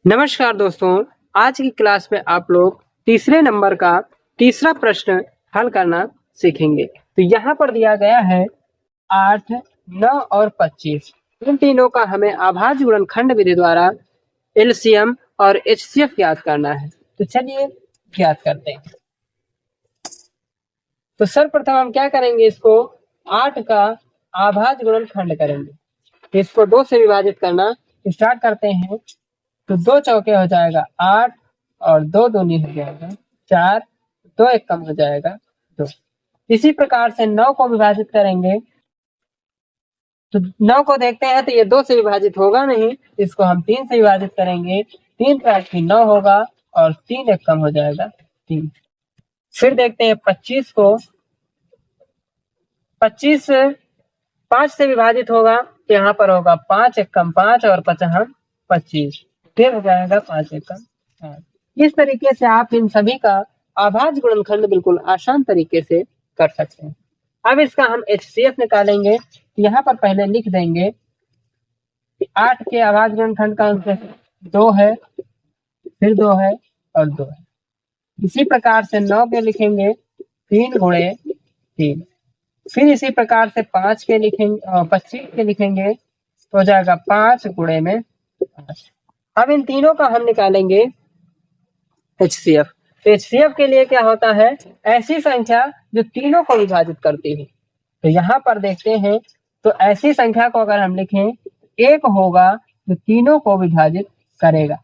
नमस्कार दोस्तों, आज की क्लास में आप लोग तीसरे नंबर का तीसरा प्रश्न हल करना सीखेंगे। तो यहाँ पर दिया गया है 8, 9 और 25। इन तीनों का हमें आभाज्य गुणनखंड विधि द्वारा एलसीएम और एचसीएफ ज्ञात करना है। तो चलिए ज्ञात करते हैं। तो सर्वप्रथम हम क्या करेंगे, इसको 8 का आभाज्य गुणनखंड करेंगे। तो इसको 2 से विभाजित करना स्टार्ट करते हैं। तो 2 चौके हो जाएगा 8 और 2 दूनी हो जाएगा 4, 2 एक कम हो जाएगा 2। इसी प्रकार से 9 को विभाजित करेंगे। तो 9 को देखते हैं तो ये 2 से विभाजित होगा नहीं, इसको हम 3 से विभाजित करेंगे। 3 का 9 होगा और 3 एक कम हो जाएगा 3। फिर देखते हैं 25 को। 25 5 से विभाजित होगा तो यहाँ पर होगा 5 एक कम 5 और 5 25। फिर हो जाएगा 5 एक कम 5। इस तरीके से आप इन सभी का आभाज्य गुणनखंड बिल्कुल आसान तरीके से कर सकते हैं। अब इसका हम एचसीएफ निकालेंगे। यहाँ पर पहले लिख देंगे कि 8 के आभाज्य गुणनखंड का अंक 2 है, फिर 2 है और 2 है। इसी प्रकार से 9 के लिखेंगे 3 गुणे 3। फिर इसी प्रकार से 5 के लिखेंगे 25 के लिखेंगे तो हो जाएगा 5 गुणे में 5। अब इन तीनों का हम निकालेंगे एचसीएफ। तो एचसीएफ के लिए क्या होता है, ऐसी संख्या जो तीनों को विभाजित करती है। तो यहाँ पर देखते हैं, तो ऐसी संख्या को अगर हम लिखें, एक होगा जो तीनों को विभाजित करेगा।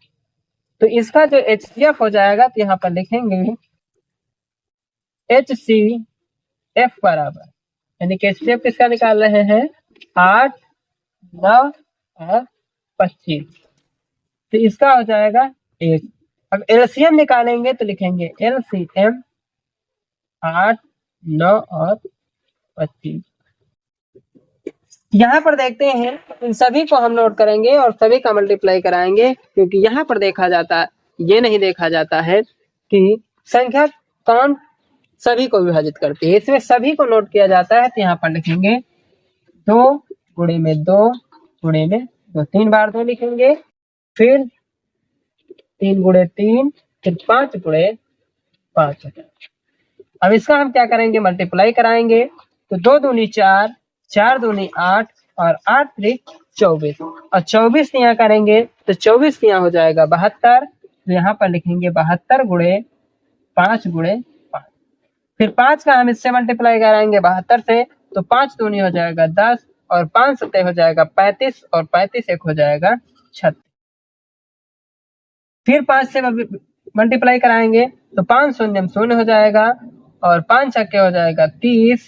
तो इसका जो एचसीएफ हो जाएगा, तो यहाँ पर लिखेंगे एचसीएफ बराबर, यानी कि एचसीएफ किसका निकाल रहे हैं, 8, 9 और 25। तो इसका हो जाएगा 1। अब एलसीएम निकालेंगे तो लिखेंगे एलसीएम 8, 9 और 25। यहाँ पर देखते हैं, इन सभी को हम नोट करेंगे और सभी का मल्टीप्लाई कराएंगे, क्योंकि यहाँ पर देखा जाता है, ये नहीं देखा जाता है कि संख्या कौन सभी को विभाजित करती है। इसमें सभी को नोट किया जाता है। तो यहाँ पर लिखेंगे 2 गुणे में 2 गुणे में 2, 3 बार 2 लिखेंगे। फिर 3 गुणे 3, फिर 5 गुणे 5। अब इसका हम क्या करेंगे, मल्टीप्लाई कराएंगे। तो 2 दूनी 4, 4 दूनी 8 और 8 त्रिक 24। और 24 यहाँ करेंगे तो 24 यहाँ हो जाएगा 72। तो यहाँ पर लिखेंगे 72 गुणे 5 गुणे 5। फिर 5 का हम इससे मल्टीप्लाई कराएंगे 72 से, तो 5 दूनी हो जाएगा 10 और 5 सत्ते हो जाएगा 35 और 35 एक हो जाएगा 36। फिर 5 से मल्टीप्लाई कराएंगे तो 5 शून्य शून्य हो जाएगा और 5 छक्के हो जाएगा 30,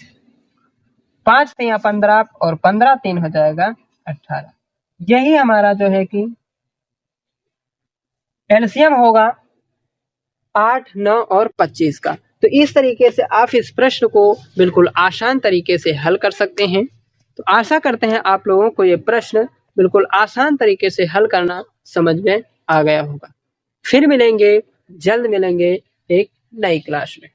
5 3 15 और 15 3 हो जाएगा 18। यही हमारा जो है कि एलसीएम होगा 8, 9 और 25 का। तो इस तरीके से आप इस प्रश्न को बिल्कुल आसान तरीके से हल कर सकते हैं। तो आशा करते हैं आप लोगों को ये प्रश्न बिल्कुल आसान तरीके से हल करना समझ में आ गया होगा। फिर मिलेंगे, जल्द मिलेंगे एक नई क्लास में।